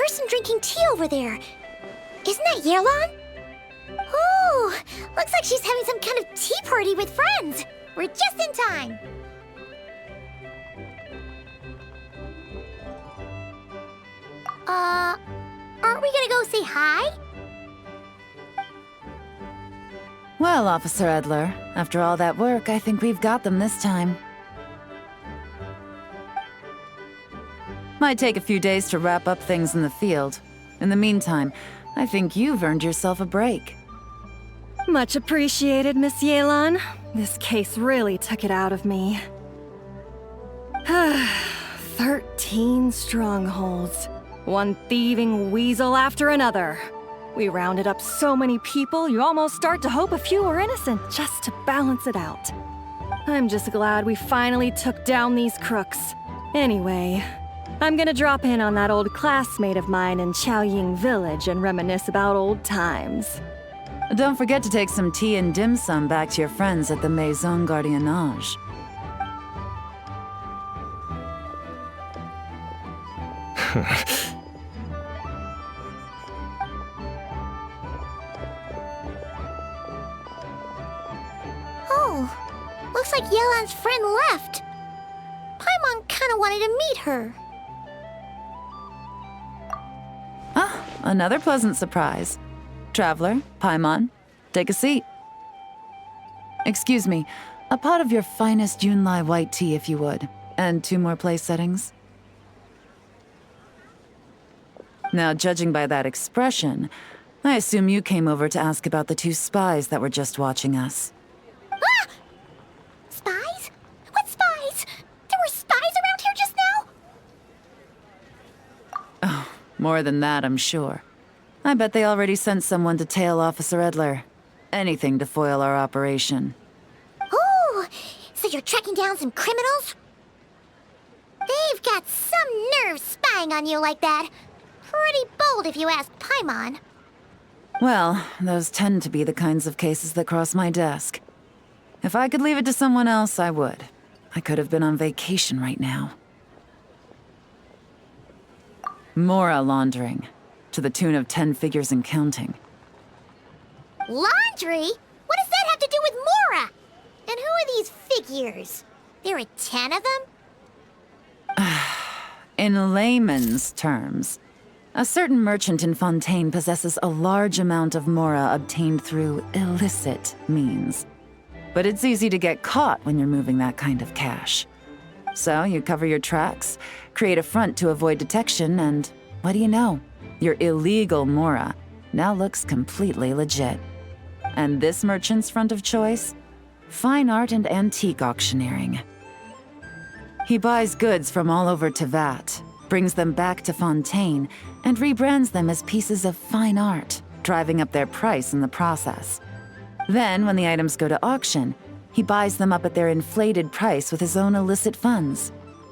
person drinking tea over there. Isn't that Yelan? Oh, looks like she's having some kind of tea party with friends. We're just in time. Aren't we gonna go say hi? Well, Officer Edler, after all that work, I think we've got them this time. Might take a few days to wrap up things in the field. In the meantime, I think you've earned yourself a break. Much appreciated, Miss Yelan. This case really took it out of me. 13 strongholds. One thieving weasel after another. We rounded up so many people, you almost start to hope a few were innocent, just to balance it out. I'm just glad we finally took down these crooks. Anyway, I'm gonna drop in on that old classmate of mine in Chaoying Village and reminisce about old times. Don't forget to take some tea and dim sum back to your friends at the Maison Gardiennage. Oh, looks like Yelan's friend left. Paimon kinda wanted to meet her. Ah, another pleasant surprise. Traveler, Paimon, take a seat. Excuse me, a pot of your finest Yunlai white tea if you would, and 2 more place settings. Now, judging by that expression, I assume you came over to ask about the 2 spies that were just watching us. Ah! Spies? What spies? There were spies around here just now? Oh, more than that, I'm sure. I bet they already sent someone to tail Officer Edler. Anything to foil our operation. Oh, so you're tracking down some criminals? They've got some nerve spying on you like that. Pretty bold if you ask Paimon. Well, those tend to be the kinds of cases that cross my desk. If I could leave it to someone else, I would. I could have been on vacation right now. Mora laundering, to the tune of 10 figures and counting. Laundry? What does that have to do with Mora? And who are these figures? There are 10 of them? In layman's terms, a certain merchant in Fontaine possesses a large amount of Mora obtained through illicit means. But it's easy to get caught when you're moving that kind of cash. So you cover your tracks, create a front to avoid detection, and what do you know? Your illegal Mora now looks completely legit. And this merchant's front of choice? Fine art and antique auctioneering. He buys goods from all over Teyvat, brings them back to Fontaine, and rebrands them as pieces of fine art, driving up their price in the process. Then, when the items go to auction, he buys them up at their inflated price with his own illicit funds.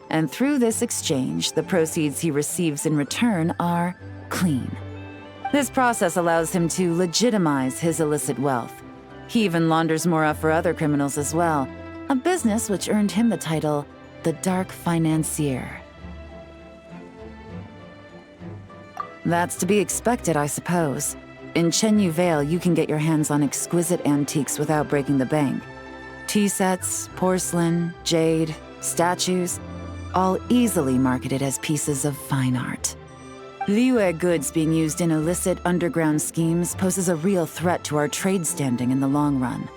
And through this exchange, the proceeds he receives in return are clean. This process allows him to legitimize his illicit wealth. He even launders Mora for other criminals as well, a business which earned him the title, the Dark Financier. That's to be expected, I suppose. In Chenyu Vale, you can get your hands on exquisite antiques without breaking the bank. Tea sets, porcelain, jade, statues, all easily marketed as pieces of fine art. Liyue goods being used in illicit underground schemes poses a real threat to our trade standing in the long run.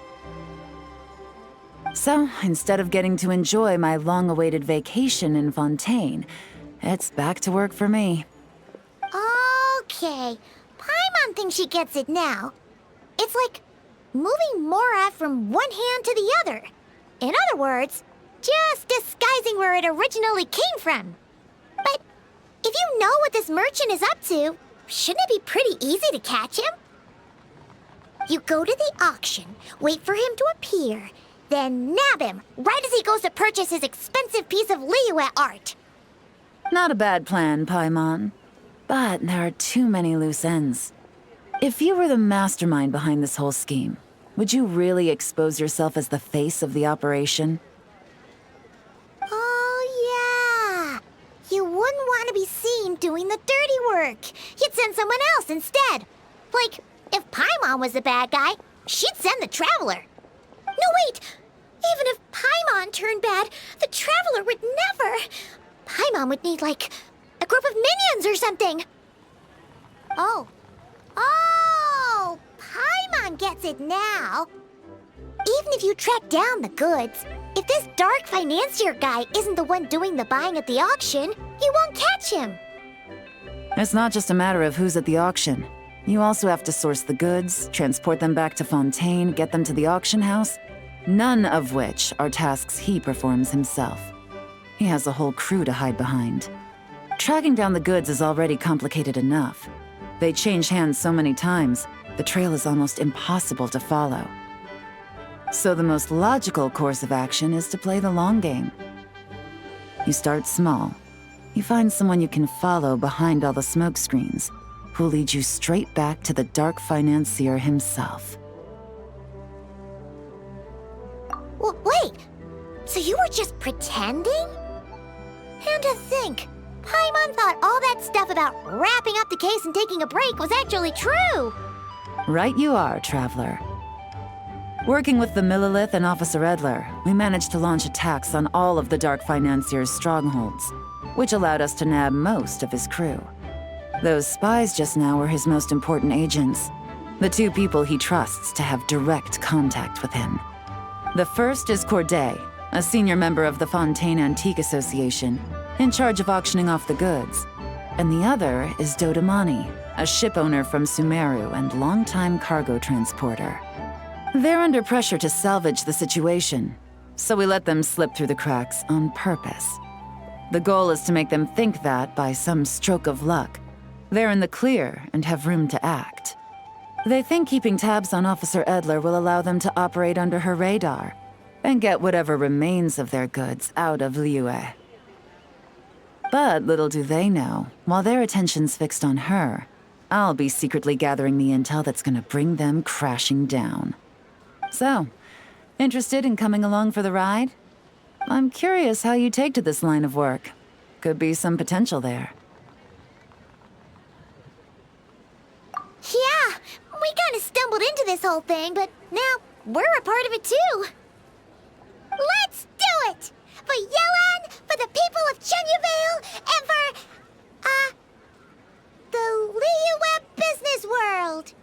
So, instead of getting to enjoy my long-awaited vacation in Fontaine, it's back to work for me. Okay, Paimon thinks she gets it now. It's like moving Mora from one hand to the other. In other words, just disguising where it originally came from. But if you know what this merchant is up to, shouldn't it be pretty easy to catch him? You go to the auction, wait for him to appear, then nab him right as he goes to purchase his expensive piece of Liyue art. Not a bad plan, Paimon. But there are too many loose ends. If you were the mastermind behind this whole scheme, would you really expose yourself as the face of the operation? Oh, yeah. You wouldn't want to be seen doing the dirty work. You'd send someone else instead. Like, if Paimon was the bad guy, she'd send the Traveler. No, wait! Even if Paimon turned bad, the Traveler would never. Paimon would need, like, a group of minions or something. Oh. Oh! Paimon gets it now. Even if you track down the goods, if this dark financier guy isn't the one doing the buying at the auction, you won't catch him. It's not just a matter of who's at the auction. You also have to source the goods, transport them back to Fontaine, get them to the auction house, none of which are tasks he performs himself. He has a whole crew to hide behind. Tracking down the goods is already complicated enough. They change hands so many times, the trail is almost impossible to follow. So the most logical course of action is to play the long game. You start small. You find someone you can follow behind all the smoke screens, who'll lead you straight back to the dark financier himself. Wait, so you were just pretending? And to think, Paimon thought all that stuff about wrapping up the case and taking a break was actually true. Right you are, Traveler. Working with the Millilith and Officer Edler, we managed to launch attacks on all of the Dark Financier's strongholds, which allowed us to nab most of his crew. Those spies just now were his most important agents, the two people he trusts to have direct contact with him. The first is Corday, a senior member of the Fontaine Antique Association, in charge of auctioning off the goods. And the other is Dodamani, a ship owner from Sumeru and longtime cargo transporter. They're under pressure to salvage the situation, so we let them slip through the cracks on purpose. The goal is to make them think that, by some stroke of luck, they're in the clear and have room to act. They think keeping tabs on Officer Edler will allow them to operate under her radar and get whatever remains of their goods out of Liyue. But little do they know, while their attention's fixed on her, I'll be secretly gathering the intel that's gonna bring them crashing down. So, interested in coming along for the ride? I'm curious how you take to this line of work. Could be some potential there. Yeah, we kind of stumbled into this whole thing, but now we're a part of it too. Let's do it! For Yelan, for the people of Chenyavale, and for, the Liyue business world.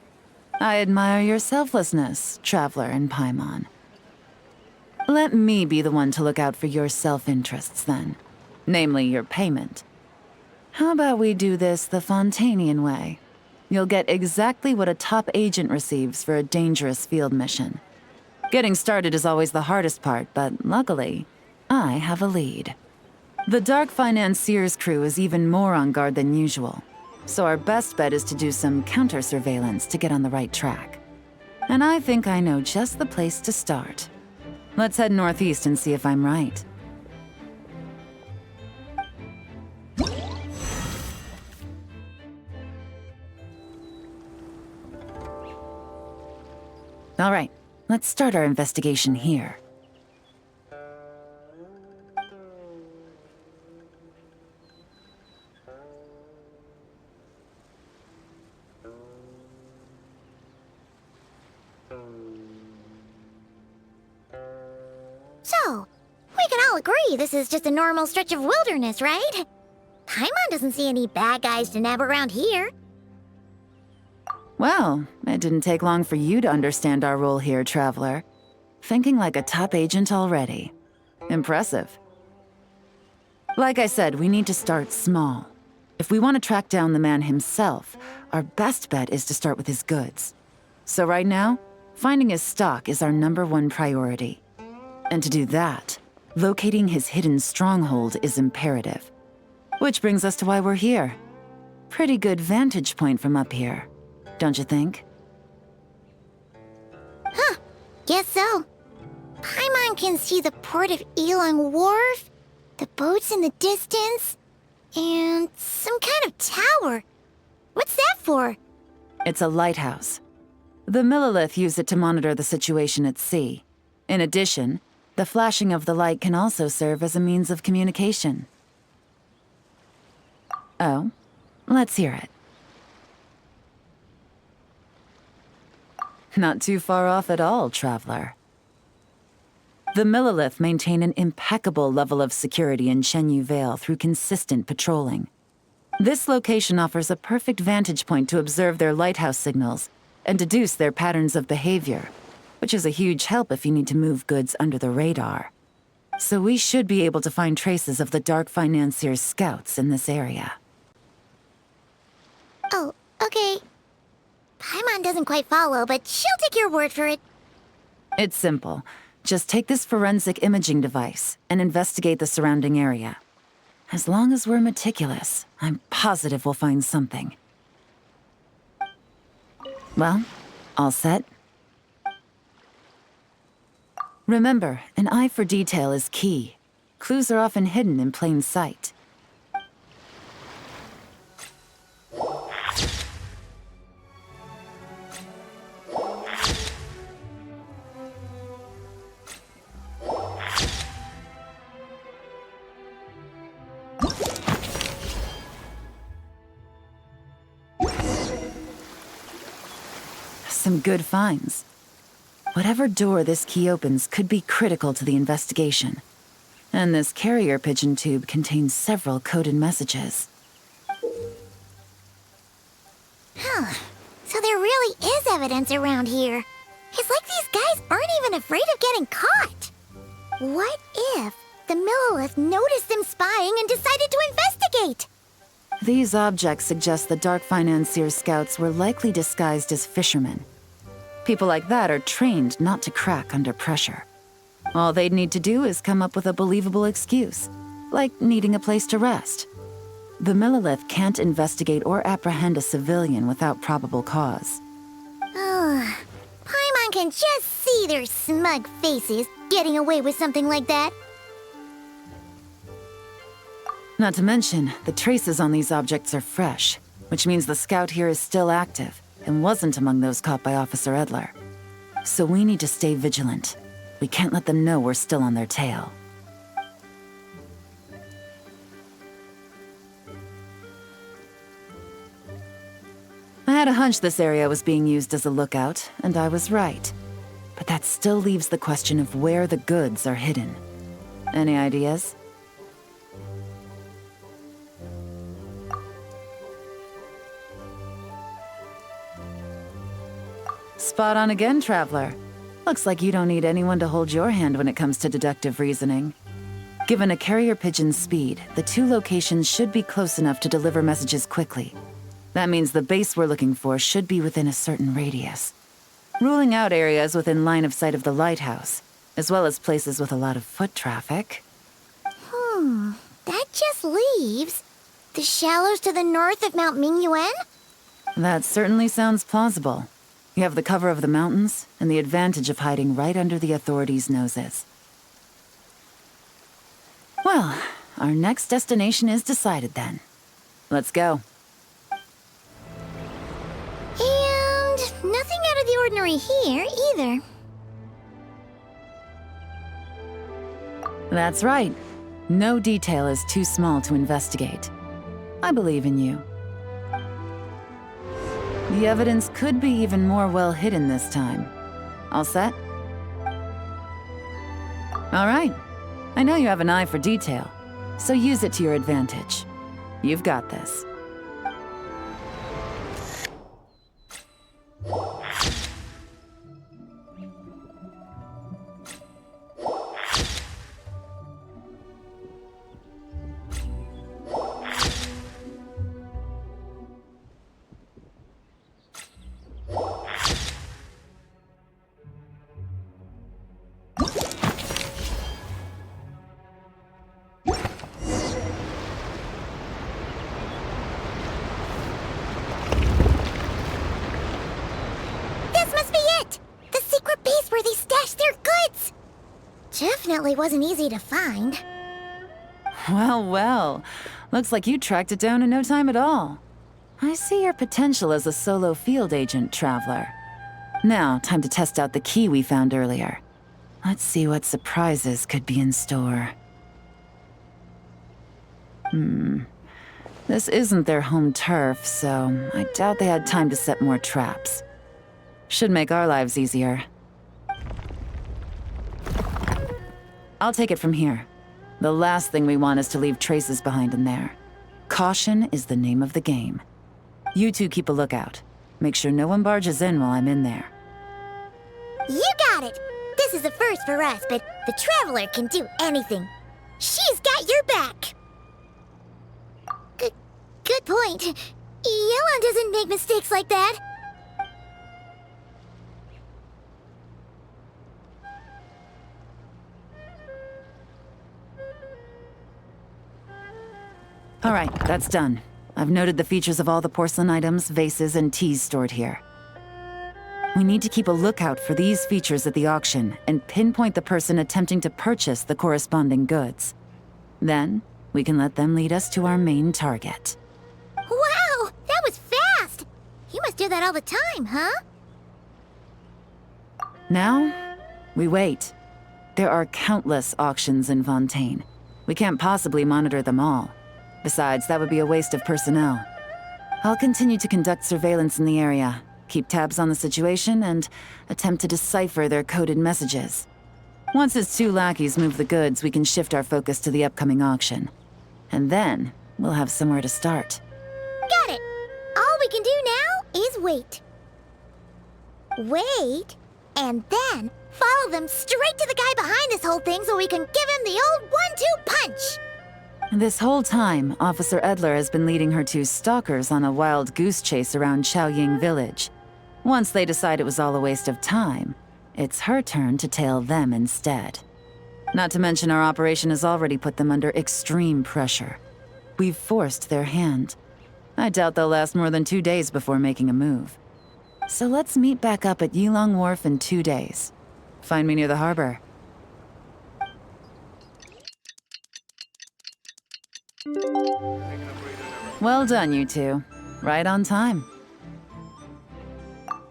I admire your selflessness, Traveler and Paimon. Let me be the one to look out for your self-interests, then. Namely, your payment. How about we do this the Fontainian way? You'll get exactly what a top agent receives for a dangerous field mission. Getting started is always the hardest part, but luckily, I have a lead. The Dark Financier's crew is even more on guard than usual, so our best bet is to do some counter-surveillance to get on the right track. And I think I know just the place to start. Let's head northeast and see if I'm right. All right, let's start our investigation here. So, we can all agree this is just a normal stretch of wilderness, right? Paimon doesn't see any bad guys to nab around here. Well, it didn't take long for you to understand our role here, Traveler. Thinking like a top agent already. Impressive. Like I said, we need to start small. If we want to track down the man himself, our best bet is to start with his goods. So right now, finding his stock is our #1 priority. And to do that, locating his hidden stronghold is imperative. Which brings us to why we're here. Pretty good vantage point from up here, don't you think? Huh, guess so. Paimon can see the port of Elong Wharf, the boats in the distance, and some kind of tower. What's that for? It's a lighthouse. The Millilith use it to monitor the situation at sea. In addition, the flashing of the light can also serve as a means of communication. Oh, Let's hear it. Not too far off at all, Traveler. The Millelith maintain an impeccable level of security in Shenyu Vale through consistent patrolling. This location offers a perfect vantage point to observe their lighthouse signals and deduce their patterns of behavior, which is a huge help if you need to move goods under the radar. So we should be able to find traces of the Dark Financier's scouts in this area. Oh, okay. Paimon doesn't quite follow, but she'll take your word for it. It's simple. Just take this forensic imaging device and investigate the surrounding area. As long as we're meticulous, I'm positive we'll find something. Well, all set? Remember, an eye for detail is key. Clues are often hidden in plain sight. Some good finds. Whatever door this key opens could be critical to the investigation. And this carrier pigeon tube contains several coded messages. Huh. So there really is evidence around here. It's like these guys aren't even afraid of getting caught. What if the Millelith noticed them spying and decided to investigate? These objects suggest the Dark Financier scouts were likely disguised as fishermen. People like that are trained not to crack under pressure. All they'd need to do is come up with a believable excuse, like needing a place to rest. The Millelith can't investigate or apprehend a civilian without probable cause. Ugh. Paimon can just see their smug faces getting away with something like that. Not to mention, the traces on these objects are fresh, which means the scout here is still active and wasn't among those caught by Officer Edler. So we need to stay vigilant. We can't let them know we're still on their tail. I had a hunch this area was being used as a lookout, and I was right. But that still leaves the question of where the goods are hidden. Any ideas? Spot on again, Traveler. Looks like you don't need anyone to hold your hand when it comes to deductive reasoning. Given a carrier pigeon's speed, the two locations should be close enough to deliver messages quickly. That means the base we're looking for should be within a certain radius. Ruling out areas within line of sight of the lighthouse, as well as places with a lot of foot traffic. That just leaves the shallows to the north of Mount Mingyuan? That certainly sounds plausible. You have the cover of the mountains, and the advantage of hiding right under the authorities' noses. Well, our next destination is decided then. Let's go. And nothing out of the ordinary here, either. That's right. No detail is too small to investigate. I believe in you. The evidence could be even more well hidden this time. All set? All right. I know you have an eye for detail, so use it to your advantage. You've got this. Definitely wasn't easy to find. Well, well. Looks like you tracked it down in no time at all. I see your potential as a solo field agent, Traveler. Now, time to test out the key we found earlier. Let's see what surprises could be in store. This isn't their home turf, so I doubt they had time to set more traps. Should make our lives easier. I'll take it from here. The last thing we want is to leave traces behind in there. Caution is the name of the game. You two keep a lookout. Make sure no one barges in while I'm in there. You got it! This is a first for us, but the Traveler can do anything. She's got your back! Good point. Yelan doesn't make mistakes like that. All right, that's done. I've noted the features of all the porcelain items, vases, and teas stored here. We need to keep a lookout for these features at the auction and pinpoint the person attempting to purchase the corresponding goods. Then, we can let them lead us to our main target. Wow, that was fast! You must do that all the time, huh? Now, we wait. There are countless auctions in Fontaine. We can't possibly monitor them all. Besides, that would be a waste of personnel. I'll continue to conduct surveillance in the area, keep tabs on the situation, and attempt to decipher their coded messages. Once his two lackeys move the goods, we can shift our focus to the upcoming auction. And then, we'll have somewhere to start. Got it! All we can do now is wait. Wait, and then follow them straight to the guy behind this whole thing so we can give him the old 1-2 punch! This whole time, Officer Edler has been leading her two stalkers on a wild goose chase around Chaoying village. Once they decide it was all a waste of time, it's her turn to tail them instead. Not to mention our operation has already put them under extreme pressure. We've forced their hand. I doubt they'll last more than 2 days before making a move. So let's meet back up at Yilong Wharf in 2 days. Find me near the harbor. Well done, you two. Right on time.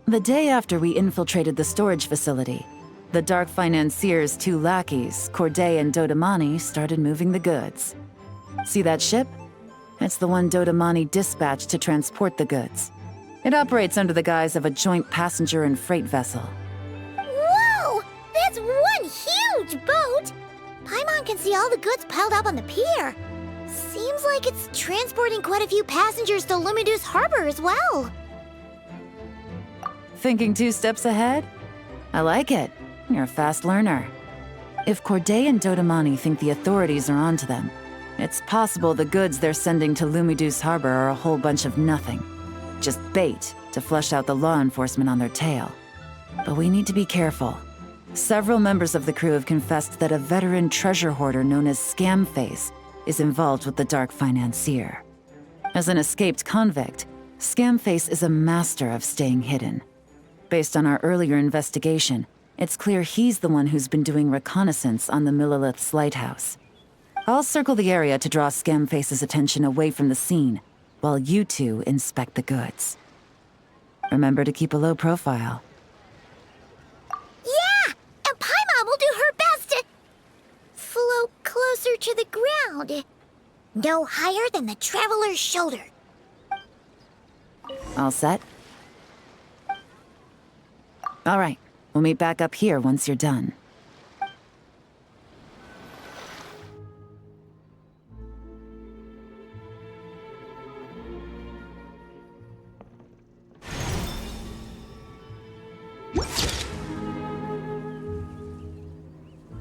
The day after we infiltrated the storage facility, the Dark Financier's two lackeys, Corday and Dodamani, started moving the goods. See that ship? It's the one Dodamani dispatched to transport the goods. It operates under the guise of a joint passenger and freight vessel. Whoa! That's one huge boat! Paimon can see all the goods piled up on the pier. Seems like it's transporting quite a few passengers to Lumidus Harbor as well. Thinking 2 steps ahead? I like it. You're a fast learner. If Corday and Dodamani think the authorities are onto them, it's possible the goods they're sending to Lumidus Harbor are a whole bunch of nothing. Just bait to flush out the law enforcement on their tail. But we need to be careful. Several members of the crew have confessed that a veteran treasure hoarder known as Scamface is involved with the Dark Financier. As an escaped convict, Scamface is a master of staying hidden. Based on our earlier investigation, it's clear he's the one who's been doing reconnaissance on the Millilith's lighthouse. I'll circle the area to draw Scamface's attention away from the scene, while you two inspect the goods. Remember to keep a low profile. Yeah! And Paimon will do her best to float closer to the ground. No higher than the Traveler's shoulder. All set? All right, we'll meet back up here once you're done.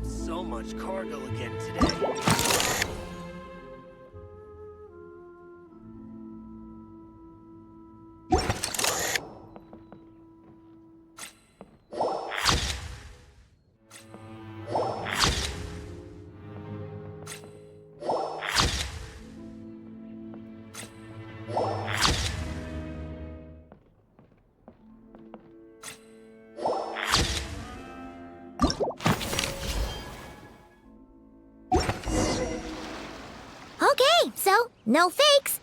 So much cargo again today. Okay, so no fakes.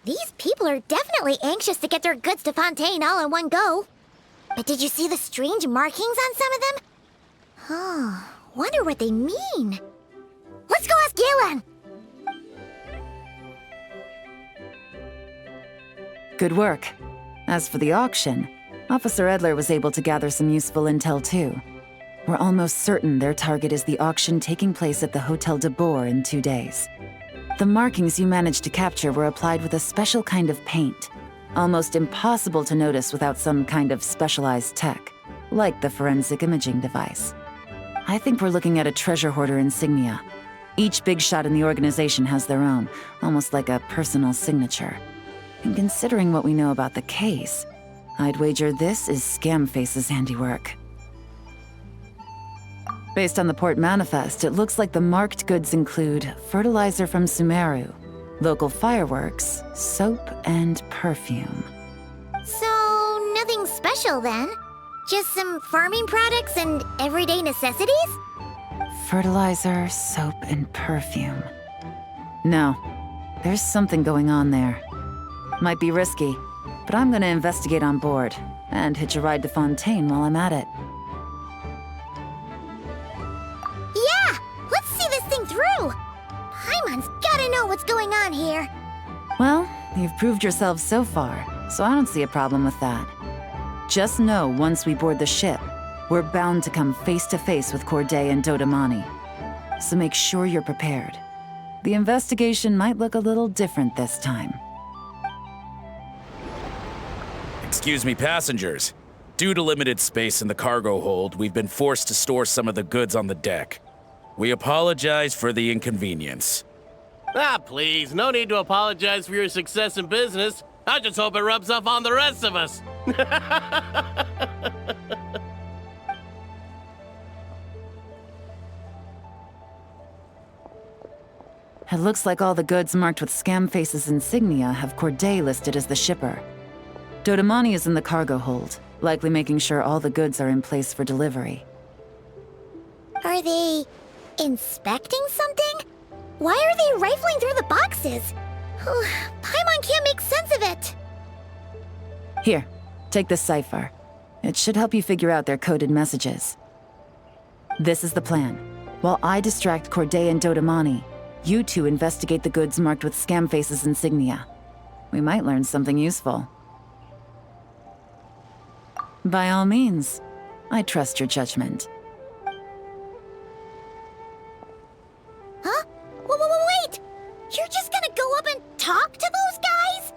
These people are definitely anxious to get their goods to Fontaine all in one go. But did you see the strange markings on some of them? Huh, wonder what they mean. Let's go ask Yelan! Good work. As for the auction, Officer Edler was able to gather some useful intel too. We're almost certain their target is the auction taking place at the Hotel de Boer in 2 days. The markings you managed to capture were applied with a special kind of paint, almost impossible to notice without some kind of specialized tech, like the forensic imaging device. I think we're looking at a treasure hoarder insignia. Each big shot in the organization has their own, almost like a personal signature. And considering what we know about the case, I'd wager this is Scamface's handiwork. Based on the port manifest, it looks like the marked goods include fertilizer from Sumeru, local fireworks, soap, and perfume. So, nothing special then? Just some farming products and everyday necessities? Fertilizer, soap, and perfume. No, there's something going on there. Might be risky, but I'm gonna investigate on board, and hitch a ride to Fontaine while I'm at it. Yeah! Let's see this thing through! Paimon's gotta know what's going on here. Well, you've proved yourself so far, so I don't see a problem with that. Just know once we board the ship, we're bound to come face to face with Corday and Dodamani. So make sure you're prepared. The investigation might look a little different this time. Excuse me, passengers. Due to limited space in the cargo hold, we've been forced to store some of the goods on the deck. We apologize for the inconvenience. Ah, please, no need to apologize for your success in business. I just hope it rubs off on the rest of us. It looks like all the goods marked with Scamface's insignia have Corday listed as the shipper. Dodamani is in the cargo hold, likely making sure all the goods are in place for delivery. Are they inspecting something? Why are they rifling through the boxes? Paimon can't make sense of it. Here, take this cipher. It should help you figure out their coded messages. This is the plan. While I distract Corday and Dodamani, you two investigate the goods marked with Scamface's insignia. We might learn something useful. By all means, I trust your judgment. Huh? Wait! You're just gonna go up and talk to those guys?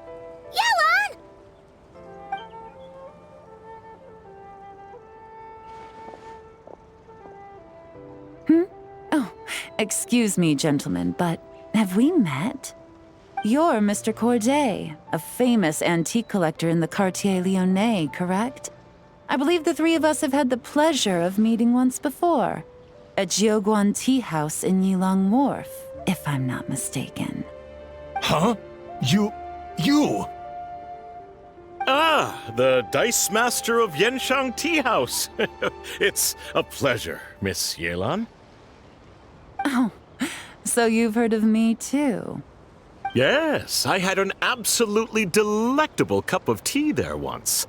Yelan! Oh, excuse me, gentlemen, but have we met? You're Mr. Corday, a famous antique collector in the Quartier Lyonnais, correct? I believe the three of us have had the pleasure of meeting once before, at Jiuguan Tea House in Yilong Wharf, if I'm not mistaken. Huh? You... Ah, the Dice Master of Yenshang Tea House. It's a pleasure, Miss Yelan. Oh, so you've heard of me too? Yes, I had an absolutely delectable cup of tea there once.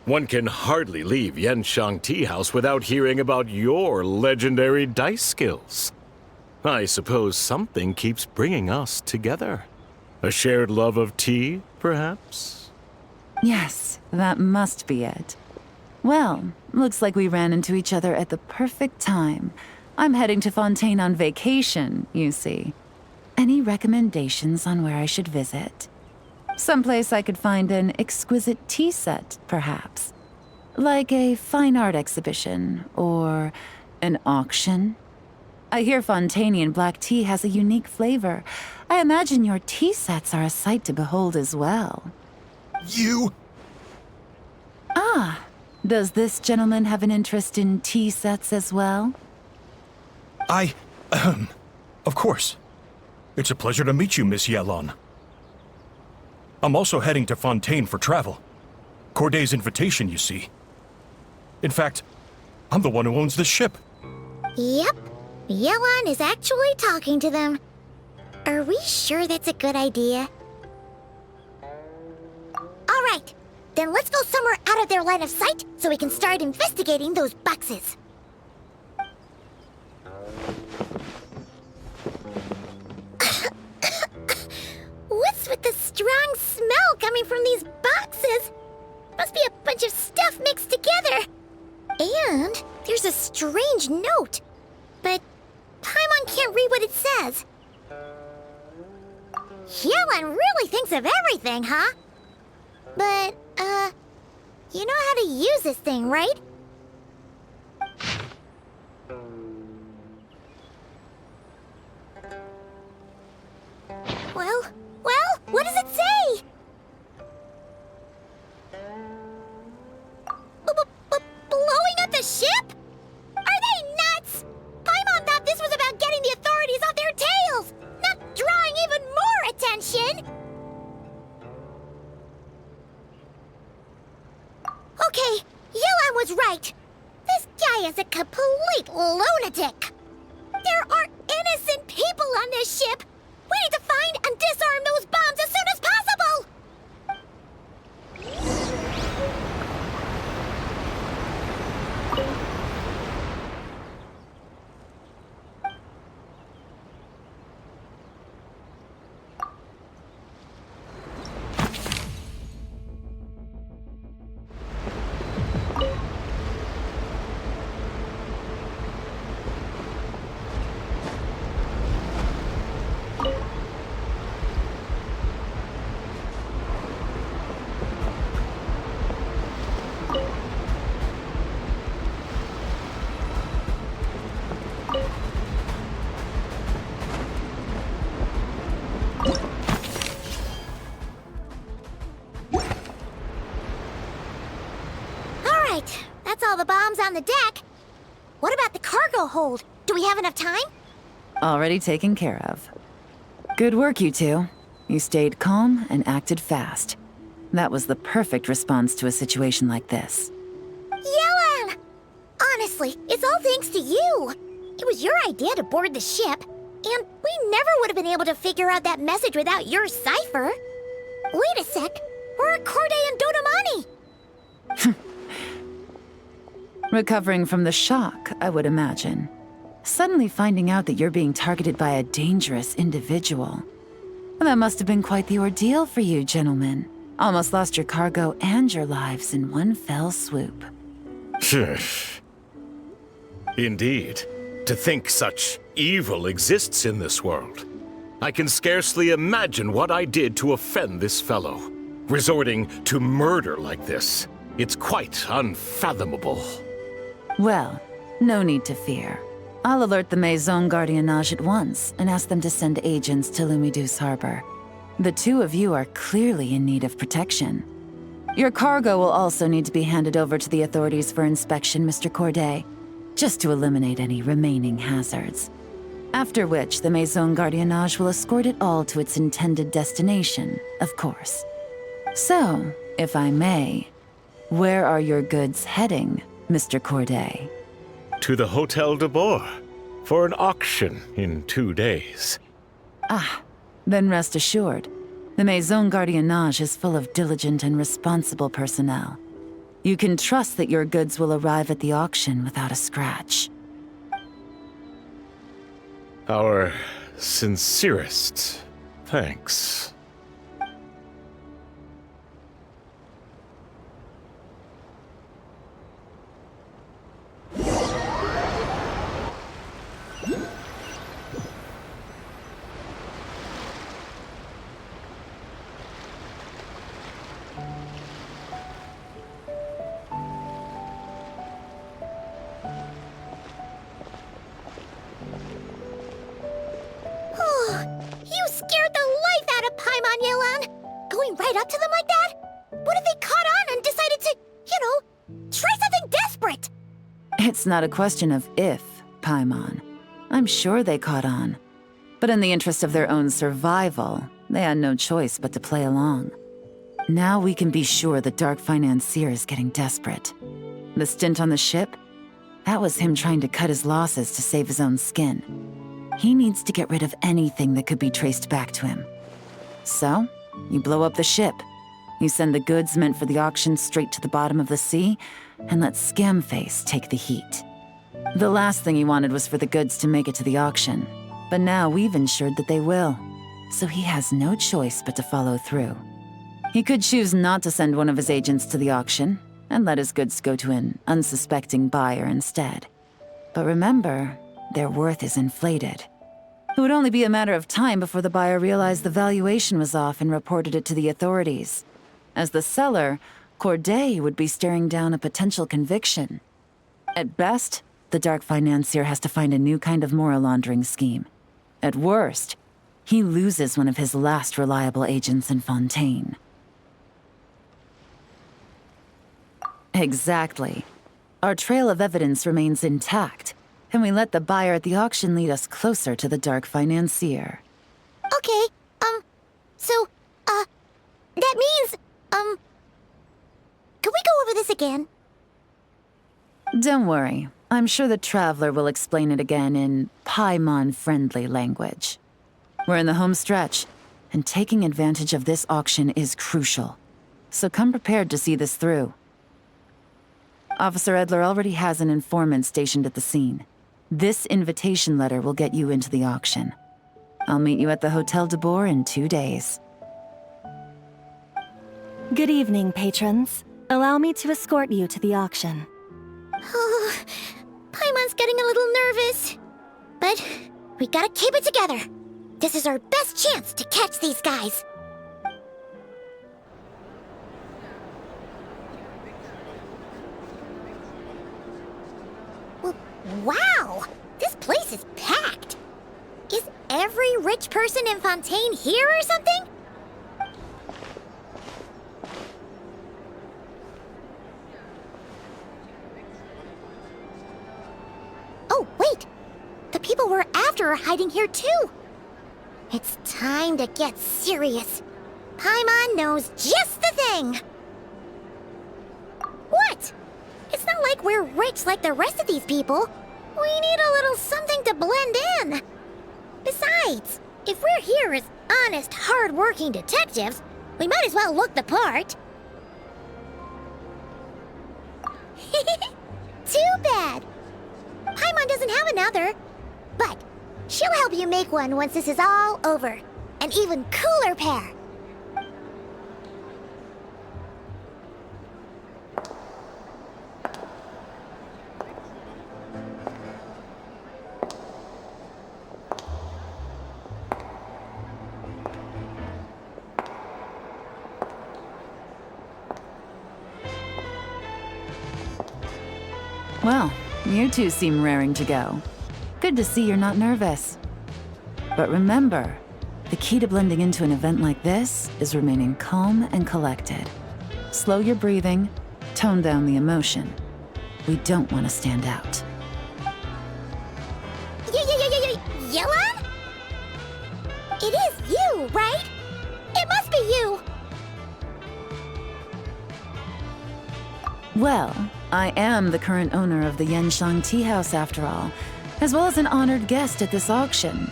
One can hardly leave Yenshang Tea House without hearing about your legendary dice skills. I suppose something keeps bringing us together. A shared love of tea, perhaps? Yes, that must be it. Well, looks like we ran into each other at the perfect time. I'm heading to Fontaine on vacation, you see. Any recommendations on where I should visit? Someplace I could find an exquisite tea set, perhaps. Like a fine art exhibition, or an auction. I hear Fontainian black tea has a unique flavor. I imagine your tea sets are a sight to behold as well. You... Ah, does this gentleman have an interest in tea sets as well? Of course. It's a pleasure to meet you, Miss Yelan. I'm also heading to Fontaine for travel. Corday's invitation, you see. In fact, I'm the one who owns the ship. Yep. Yelan is actually talking to them. Are we sure that's a good idea? Alright, then let's go somewhere out of their line of sight so we can start investigating those boxes. What's with the strong smell coming from these boxes? strange note. But Paimon can't read what it says. Yelan really thinks of everything, huh? But, you know how to use this thing, right? Well, what does it say? Blowing up the ship? Are they nuts? Paimon thought this was about getting the authorities off their tails, not drawing even more attention. Okay, Yelan was right. This guy is a complete lunatic. There are innocent people on this ship. We need to find and disarm those bombs as soon as possible! That's all the bombs on the deck. What about the cargo hold? Do we have enough time? Already taken care of. Good work, you two. You stayed calm and acted fast. That was the perfect response to a situation like this. Yelan! Honestly, it's all thanks to you. It was your idea to board the ship, and we never would have been able to figure out that message without your cipher. Wait a sec. Where are Corday and Dodamani? Recovering from the shock, I would imagine. Suddenly finding out that you're being targeted by a dangerous individual. That must have been quite the ordeal for you, gentlemen. Almost lost your cargo and your lives in one fell swoop. Indeed. To think such evil exists in this world. I can scarcely imagine what I did to offend this fellow. Resorting to murder like this. It's quite unfathomable. Well, no need to fear. I'll alert the Maison Gardiennage at once and ask them to send agents to Lumidus Harbor. The two of you are clearly in need of protection. Your cargo will also need to be handed over to the authorities for inspection, Mr. Corday, just to eliminate any remaining hazards. After which, the Maison Gardiennage will escort it all to its intended destination, of course. So, if I may, where are your goods heading, Mr. Corday? To the Hotel de Boer, for an auction in 2 days. Ah, then rest assured, the Maison Gardiennage is full of diligent and responsible personnel. You can trust that your goods will arrive at the auction without a scratch. Our sincerest thanks. You scared the life out of Paimon, Yelan! Going right up to them like that? What if they caught on and decided to, try something desperate? It's not a question of if, Paimon. I'm sure they caught on. But in the interest of their own survival, they had no choice but to play along. Now we can be sure the Dark Financier is getting desperate. The stint on the ship? That was him trying to cut his losses to save his own skin. He needs to get rid of anything that could be traced back to him. So, you blow up the ship. You send the goods meant for the auction straight to the bottom of the sea, and let Scamface take the heat. The last thing he wanted was for the goods to make it to the auction, but now we've ensured that they will, so he has no choice but to follow through. He could choose not to send one of his agents to the auction, and let his goods go to an unsuspecting buyer instead. But remember, their worth is inflated. It would only be a matter of time before the buyer realized the valuation was off and reported it to the authorities. As the seller, Corday would be staring down a potential conviction. At best, the dark financier has to find a new kind of mora laundering scheme. At worst, he loses one of his last reliable agents in Fontaine. Exactly. Our trail of evidence remains intact, and we let the buyer at the auction lead us closer to the dark financier. Okay, so, that means, can we go over this again? Don't worry. I'm sure the Traveler will explain it again in Paimon-friendly language. We're in the home stretch, and taking advantage of this auction is crucial. So come prepared to see this through. Officer Edler already has an informant stationed at the scene. This invitation letter will get you into the auction. I'll meet you at the Hotel de Boer in 2 days. Good evening, patrons. Allow me to escort you to the auction. Oh, Paimon's getting a little nervous. But we gotta keep it together. This is our best chance to catch these guys. Well, wow! This place is packed. Is every rich person in Fontaine here or something? Oh, wait! The people we're after are hiding here too! It's time to get serious. Paimon knows just the thing! What? It's not like we're rich like the rest of these people. We need a little something to blend in. Besides, if we're here as honest, hard-working detectives, we might as well look the part. Too bad. Paimon doesn't have another, but she'll help you make one once this is all over. An even cooler pair. Well, you two seem raring to go. Good to see you're not nervous. But remember, the key to blending into an event like this is remaining calm and collected. Slow your breathing, tone down the emotion. We don't want to stand out. Yelan? It is you, right? It must be you! Well, I am the current owner of the Genshin Tea House after all, as well as an honored guest at this auction.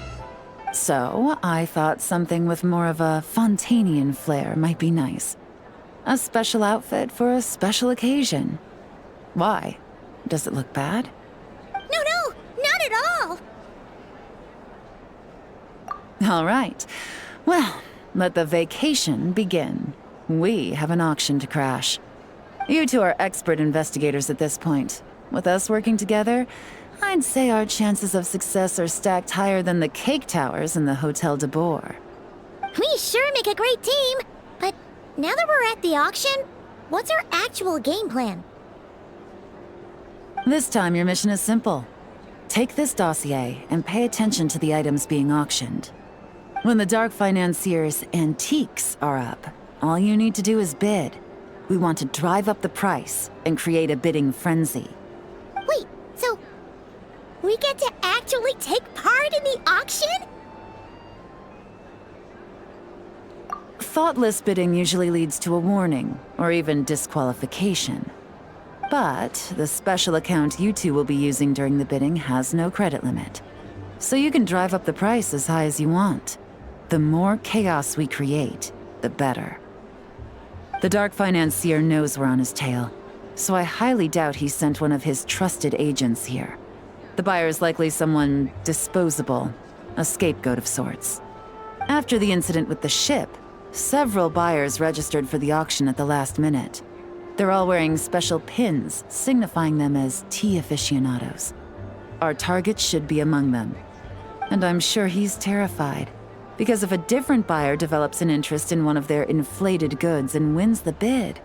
So, I thought something with more of a Fontainian flair might be nice. A special outfit for a special occasion. Why? Does it look bad? No, not at all! All right. Well, let the vacation begin. We have an auction to crash. You two are expert investigators at this point. With us working together, I'd say our chances of success are stacked higher than the cake towers in the Hotel de Boer. We sure make a great team, but now that we're at the auction, what's our actual game plan? This time your mission is simple. Take this dossier and pay attention to the items being auctioned. When the Dark Financier's antiques are up, all you need to do is bid. We want to drive up the price and create a bidding frenzy. Wait, so we get to actually take part in the auction? Thoughtless bidding usually leads to a warning, or even disqualification. But the special account you two will be using during the bidding has no credit limit. So you can drive up the price as high as you want. The more chaos we create, the better. The Dark Financier knows we're on his tail, so I highly doubt he sent one of his trusted agents here. The buyer is likely someone disposable, a scapegoat of sorts. After the incident with the ship, several buyers registered for the auction at the last minute. They're all wearing special pins, signifying them as tea aficionados. our target should be among them. And I'm sure he's terrified, because if a different buyer develops an interest in one of their inflated goods and wins the bid,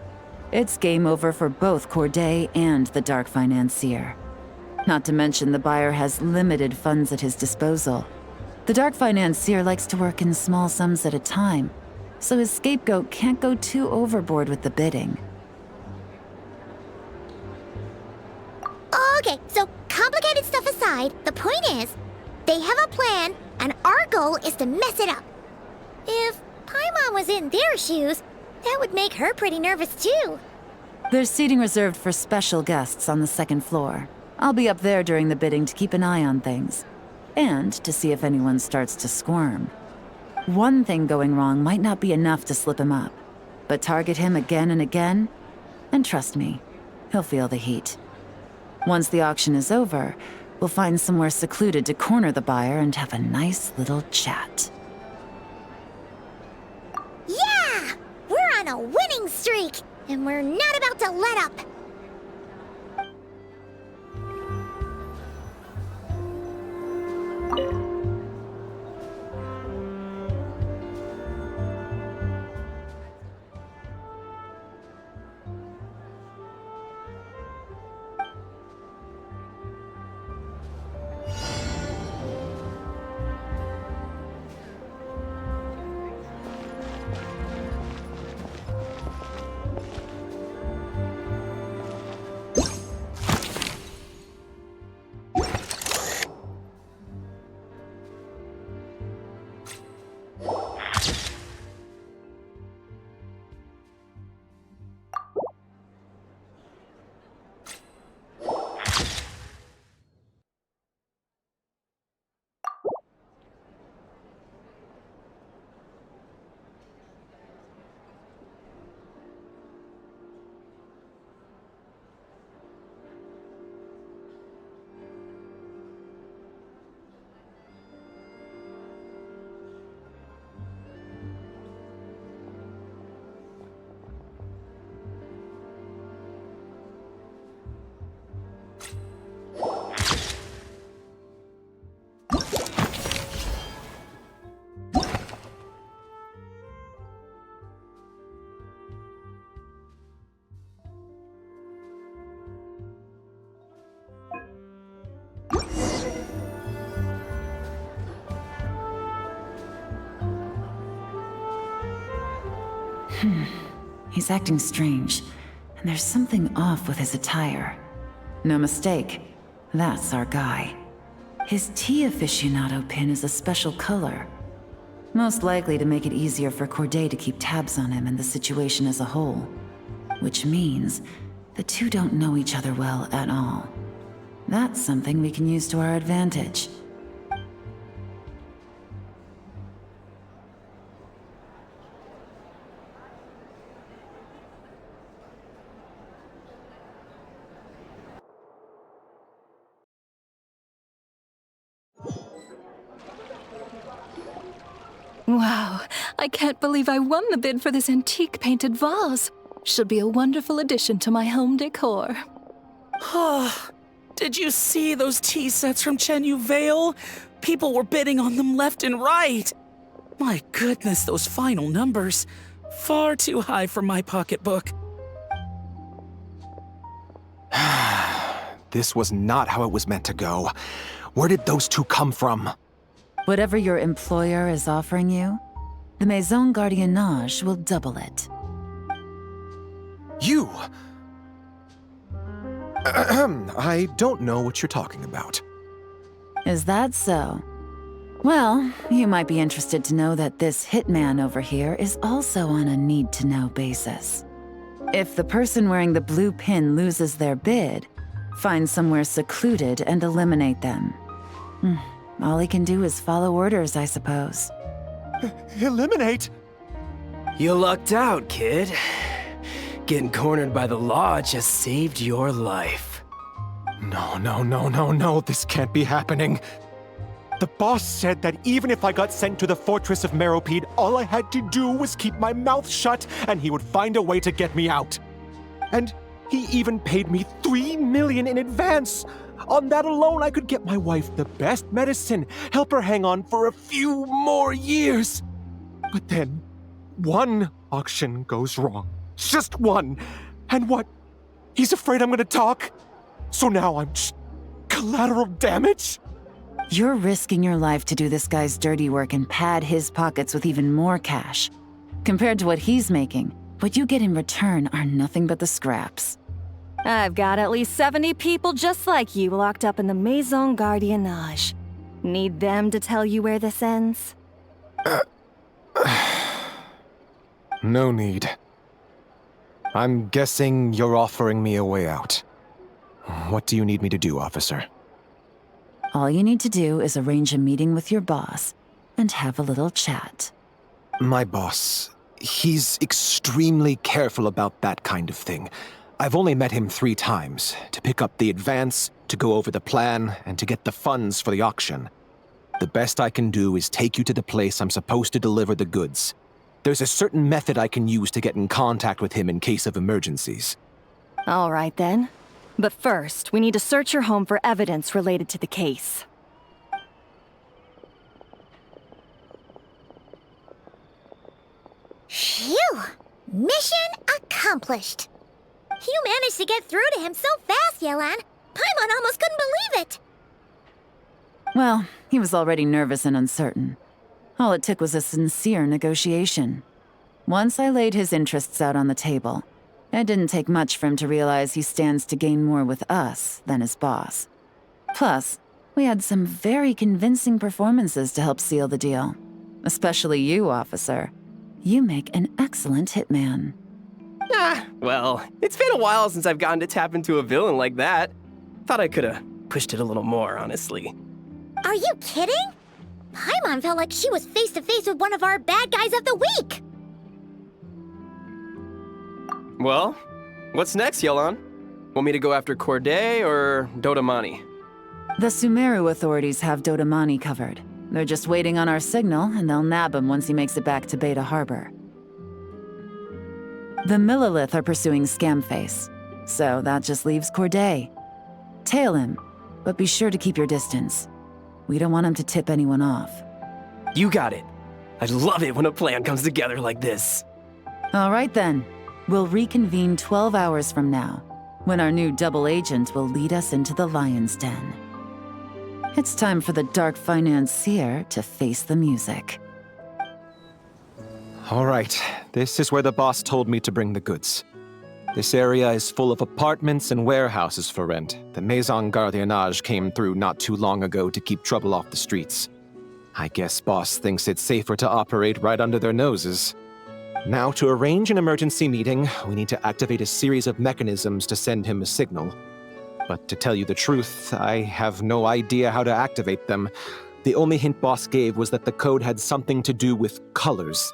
it's game over for both Corday and the Dark Financier. Not to mention the buyer has limited funds at his disposal. The Dark Financier likes to work in small sums at a time, so his scapegoat can't go too overboard with the bidding. Okay, so complicated stuff aside, the point is, they have a plan, and our goal is to mess it up. If Paimon was in their shoes, that would make her pretty nervous too. There's seating reserved for special guests on the second floor. I'll be up there during the bidding to keep an eye on things, and to see if anyone starts to squirm. One thing going wrong might not be enough to slip him up, but target him again and again, and trust me, he'll feel the heat. Once the auction is over, we'll find somewhere secluded to corner the buyer and have a nice little chat. Yeah! We're on a winning streak, and we're not about to let up. He's acting strange, and there's something off with his attire. No mistake, that's our guy. His tea aficionado pin is a special color. Most likely to make it easier for Corday to keep tabs on him and the situation as a whole. Which means the two don't know each other well at all. That's something we can use to our advantage. Wow, I can't believe I won the bid for this antique painted vase. Should be a wonderful addition to my home decor. Did you see those tea sets from Chenyu Vale? People were bidding on them left and right. My goodness, those final numbers. Far too high for my pocketbook. This was not how it was meant to go. Where did those two come from? Whatever your employer is offering you, the Maison Gardiennage will double it. You! I don't know what you're talking about. Is that so? Well, you might be interested to know that this hitman over here is also on a need-to-know basis. If the person wearing the blue pin loses their bid, find somewhere secluded and eliminate them. All he can do is follow orders, I suppose. Eliminate? You lucked out, kid. Getting cornered by the law just saved your life. No, this can't be happening. The boss said that even if I got sent to the fortress of Meropide, all I had to do was keep my mouth shut and he would find a way to get me out. And he even paid me $3 million in advance. On that alone, I could get my wife the best medicine, help her hang on for a few more years. But then, one auction goes wrong. Just one. And what? He's afraid I'm gonna talk? So now I'm just collateral damage? You're risking your life to do this guy's dirty work and pad his pockets with even more cash. Compared to what he's making, what you get in return are nothing but the scraps. I've got at least 70 people just like you locked up in the Maison Gardiennage. Need them to tell you where this ends? No need. I'm guessing you're offering me a way out. What do you need me to do, officer? All you need to do is arrange a meeting with your boss and have a little chat. My boss, he's extremely careful about that kind of thing. I've only met him 3 times, to pick up the advance, to go over the plan, and to get the funds for the auction. The best I can do is take you to the place I'm supposed to deliver the goods. There's a certain method I can use to get in contact with him in case of emergencies. All right then. But first, we need to search your home for evidence related to the case. Phew! Mission accomplished. You managed to get through to him so fast, Yelan. Paimon almost couldn't believe it. Well, he was already nervous and uncertain. All it took was a sincere negotiation. Once I laid his interests out on the table, it didn't take much for him to realize he stands to gain more with us than his boss. Plus, we had some very convincing performances to help seal the deal. Especially you, officer. You make an excellent hitman. Well, it's been a while since I've gotten to tap into a villain like that. Thought I could've pushed it a little more, honestly. Are you kidding? Paimon felt like she was face to face with one of our bad guys of the week. Well, what's next, Yelan? Want me to go after Corday or Dodamani? The Sumeru authorities have Dodamani covered. They're just waiting on our signal, and they'll nab him once he makes it back to Beta Harbor. The Millilith are pursuing Scamface, so that just leaves Corday. Tail him, but be sure to keep your distance. We don't want him to tip anyone off. You got it. I love it when a plan comes together like this. All right then. We'll reconvene 12 hours from now, when our new double agent will lead us into the Lion's Den. It's time for the dark financier to face the music. All right, this is where the boss told me to bring the goods. This area is full of apartments and warehouses for rent. The Maison Gardiennage came through not too long ago to keep trouble off the streets. I guess boss thinks it's safer to operate right under their noses. Now, to arrange an emergency meeting, we need to activate a series of mechanisms to send him a signal. But to tell you the truth, I have no idea how to activate them. The only hint boss gave was that the code had something to do with colors.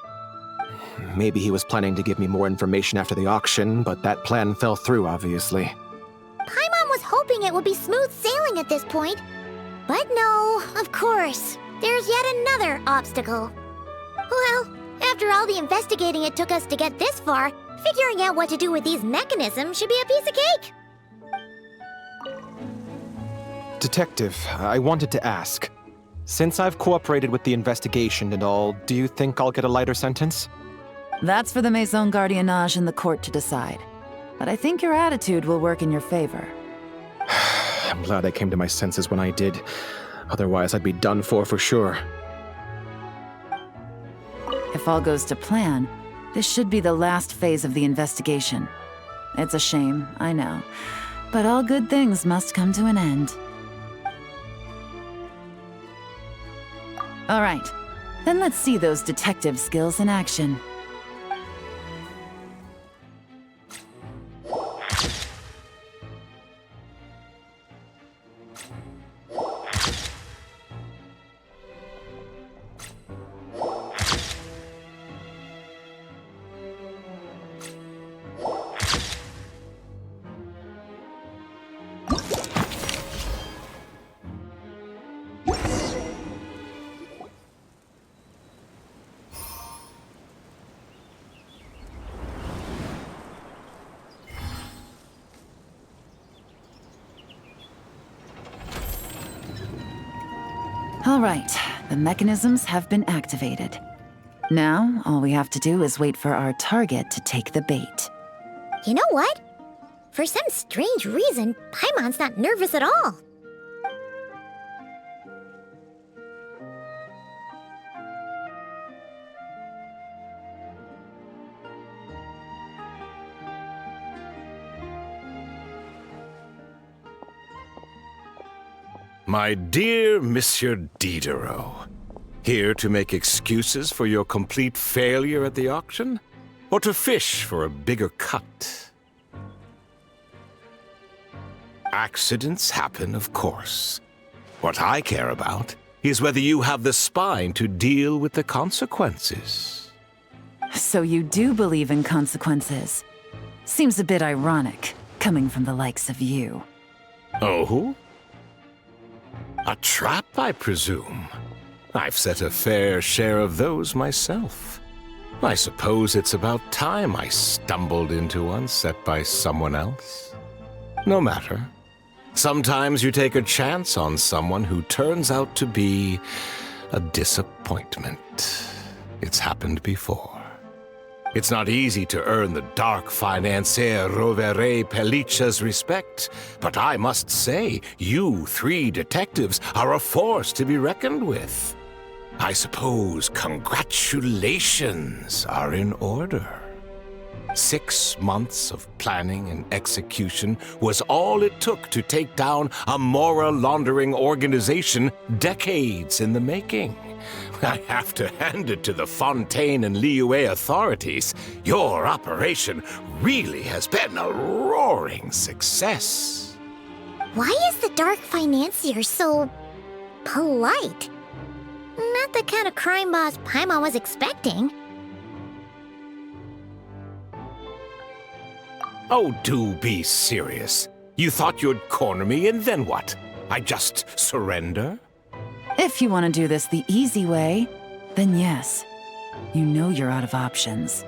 Maybe he was planning to give me more information after the auction, but that plan fell through, obviously. Paimon was hoping it would be smooth sailing at this point. But no, of course. There's yet another obstacle. Well, after all the investigating it took us to get this far, figuring out what to do with these mechanisms should be a piece of cake. Detective, I wanted to ask. Since I've cooperated with the investigation and all, do you think I'll get a lighter sentence? That's for the Maison Gardiennage and the court to decide. But I think your attitude will work in your favor. I'm glad I came to my senses when I did. Otherwise, I'd be done for sure. If all goes to plan, this should be the last phase of the investigation. It's a shame, I know. But all good things must come to an end. All right, then let's see those detective skills in action. All right, the mechanisms have been activated. Now, all we have to do is wait for our target to take the bait. You know what? For some strange reason, Paimon's not nervous at all. My dear Monsieur Diderot, here to make excuses for your complete failure at the auction? Or to fish for a bigger cut? Accidents happen, of course. What I care about is whether you have the spine to deal with the consequences. So you do believe in consequences. Seems a bit ironic, coming from the likes of you. Oh? A trap, I presume. I've set a fair share of those myself. I suppose it's about time I stumbled into one set by someone else. No matter. Sometimes you take a chance on someone who turns out to be a disappointment. It's happened before. It's not easy to earn the dark financier Rovere Pelliccia's respect, but I must say, you three detectives are a force to be reckoned with. I suppose congratulations are in order. 6 months of planning and execution was all it took to take down a Mora laundering organization decades in the making. I have to hand it to the Fontaine and Liyue authorities. Your operation really has been a roaring success. Why is the dark financier so polite? Not the kind of crime boss Paimon was expecting. Oh, do be serious. You thought you'd corner me and then what? I just surrender? If you want to do this the easy way, then yes. You know you're out of options.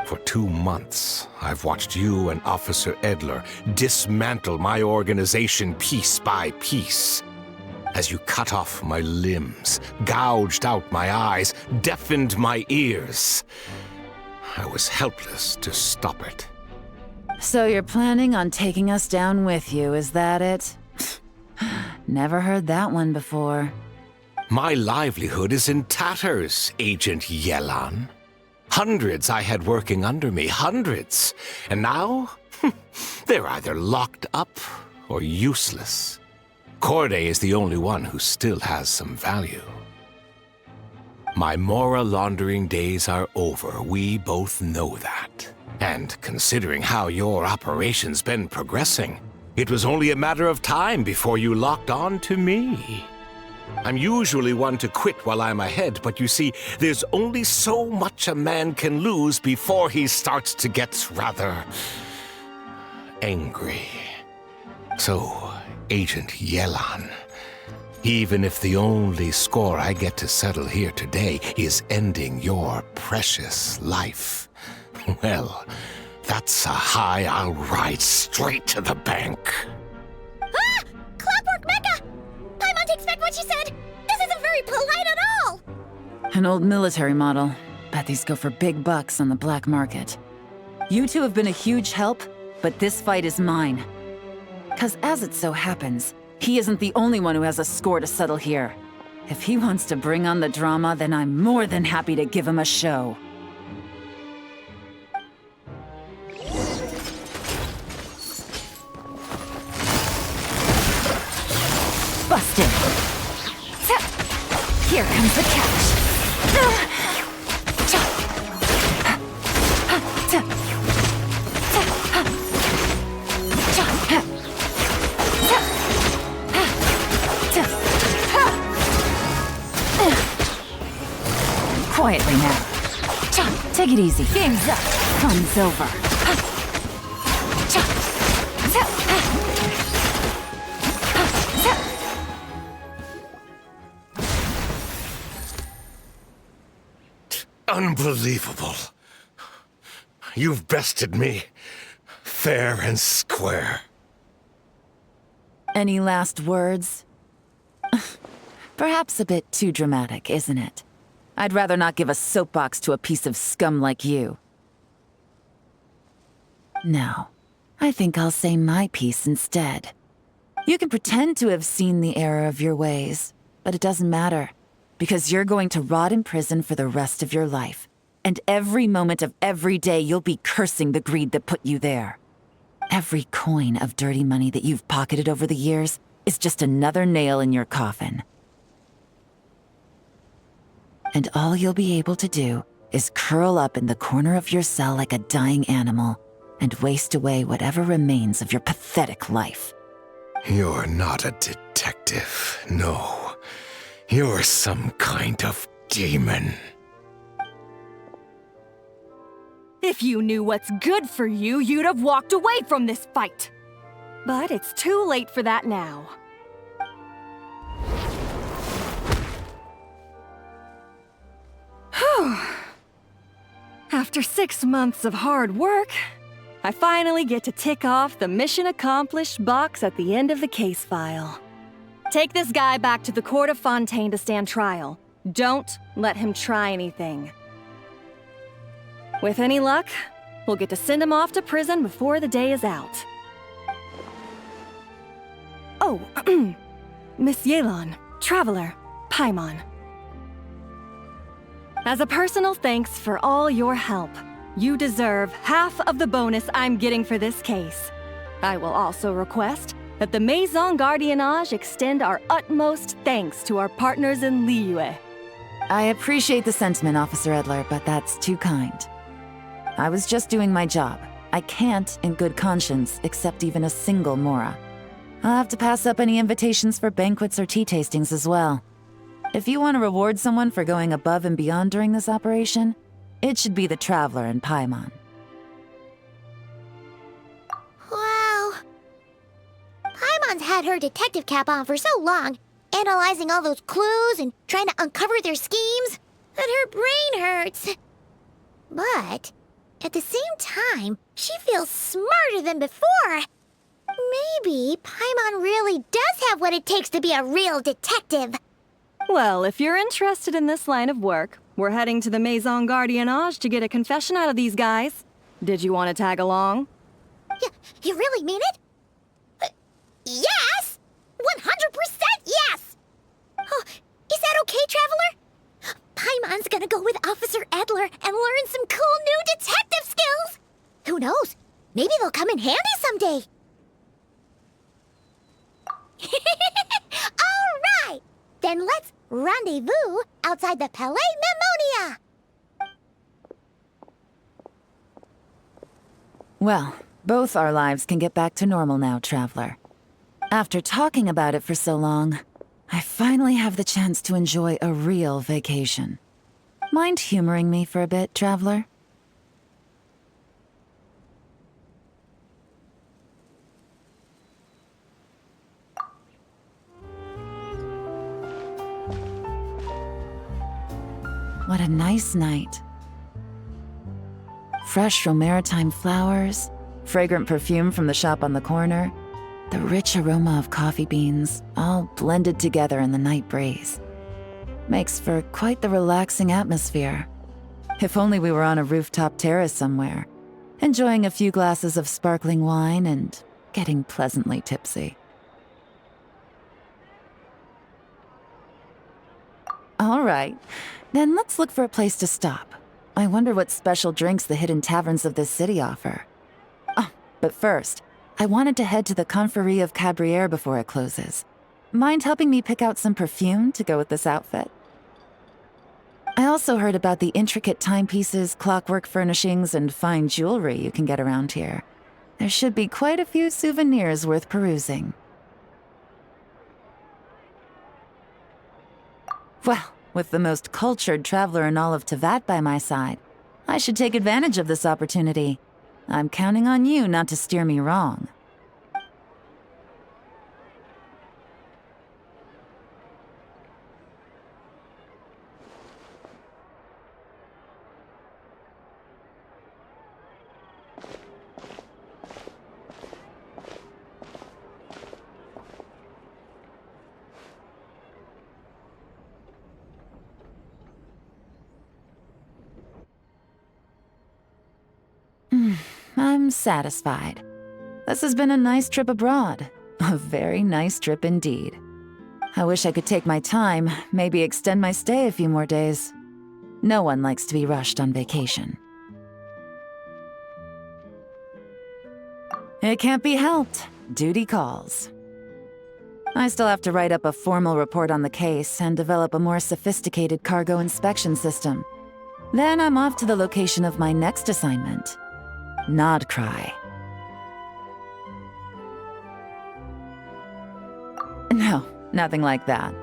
For 2 months, I've watched you and Officer Edler dismantle my organization piece by piece. As you cut off my limbs, gouged out my eyes, deafened my ears. I was helpless to stop it. So you're planning on taking us down with you, is that it? Never heard that one before. My livelihood is in tatters, Agent Yelan. Hundreds I had working under me, hundreds. And now, they're either locked up or useless. Corday is the only one who still has some value. My Mora laundering days are over, we both know that. And considering how your operation's been progressing, it was only a matter of time before you locked on to me. I'm usually one to quit while I'm ahead, but you see, there's only so much a man can lose before he starts to get rather angry. So, Agent Yelan, even if the only score I get to settle here today is ending your precious life, well, that's a high I'll ride straight to the bank. Ah! Clockwork Mecha! Paimon takes back what she said! This isn't very polite at all! An old military model. Bet these go for big bucks on the black market. You two have been a huge help, but this fight is mine. 'Cause as it so happens, he isn't the only one who has a score to settle here. If he wants to bring on the drama, then I'm more than happy to give him a show. Busted! Here comes the catch! Quietly now. Take it easy. Game's up. Fun's over. Unbelievable. You've bested me, fair and square. Any last words? Perhaps a bit too dramatic, isn't it? I'd rather not give a soapbox to a piece of scum like you. No, I think I'll say my piece instead. You can pretend to have seen the error of your ways, but it doesn't matter, because you're going to rot in prison for the rest of your life. And every moment of every day you'll be cursing the greed that put you there. Every coin of dirty money that you've pocketed over the years is just another nail in your coffin. And all you'll be able to do is curl up in the corner of your cell like a dying animal and waste away whatever remains of your pathetic life. You're not a detective, no. You're some kind of demon. If you knew what's good for you, you'd have walked away from this fight. But it's too late for that now. Whew. After 6 months of hard work, I finally get to tick off the mission accomplished box at the end of the case file. Take this guy back to the court of Fontaine to stand trial. Don't let him try anything. With any luck, we'll get to send him off to prison before the day is out. Oh, Miss Yelan, Traveler, Paimon. As a personal thanks for all your help, you deserve half of the bonus I'm getting for this case. I will also request that the Maison Gardiennage extend our utmost thanks to our partners in Liyue. I appreciate the sentiment, Officer Edler, but that's too kind. I was just doing my job. I can't, in good conscience, accept even a single Mora. I'll have to pass up any invitations for banquets or tea tastings as well. If you want to reward someone for going above and beyond during this operation, it should be the Traveler and Paimon. Wow. Paimon's had her detective cap on for so long, analyzing all those clues and trying to uncover their schemes, that her brain hurts. But at the same time, she feels smarter than before. Maybe Paimon really does have what it takes to be a real detective. Well, if you're interested in this line of work, we're heading to the Maison Gardiennage to get a confession out of these guys. Did you want to tag along? You really mean it? Yes! 100% yes! Oh, is that okay, Traveler? Paimon's gonna go with Officer Edler and learn some cool new detective skills! Who knows? Maybe they'll come in handy someday. All right! Then let's rendezvous outside the Palais Memonia! Well, both our lives can get back to normal now, Traveler. After talking about it for so long, I finally have the chance to enjoy a real vacation. Mind humoring me for a bit, Traveler? What a nice night. Fresh maritime flowers, fragrant perfume from the shop on the corner, the rich aroma of coffee beans, all blended together in the night breeze. Makes for quite the relaxing atmosphere. If only we were on a rooftop terrace somewhere, enjoying a few glasses of sparkling wine and getting pleasantly tipsy. All right, then let's look for a place to stop. I wonder what special drinks the hidden taverns of this city offer. Oh, but first, I wanted to head to the Confrérie of Cabrières before it closes. Mind helping me pick out some perfume to go with this outfit? I also heard about the intricate timepieces, clockwork furnishings, and fine jewelry you can get around here. There should be quite a few souvenirs worth perusing. Well, with the most cultured traveler in all of Teyvat by my side, I should take advantage of this opportunity. I'm counting on you not to steer me wrong. I'm satisfied. This has been a nice trip abroad. A very nice trip indeed. I wish I could take my time, maybe extend my stay a few more days. No one likes to be rushed on vacation. It can't be helped. Duty calls. I still have to write up a formal report on the case and develop a more sophisticated cargo inspection system. Then I'm off to the location of my next assignment. Nodcry. No, nothing like that.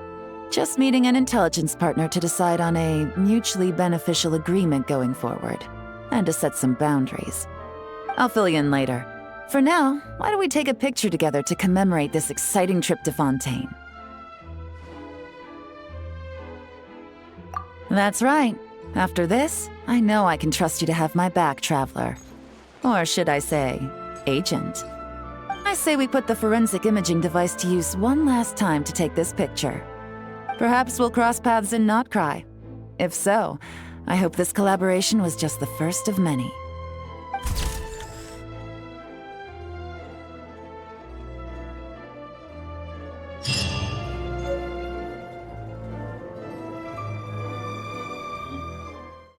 Just meeting an intelligence partner to decide on a mutually beneficial agreement going forward, and to set some boundaries. I'll fill you in later. For now, why don't we take a picture together to commemorate this exciting trip to Fontaine? That's right. After this, I know I can trust you to have my back, Traveler. Or should I say, Agent. I say we put the forensic imaging device to use one last time to take this picture. Perhaps we'll cross paths in Notcry. If so, I hope this collaboration was just the first of many.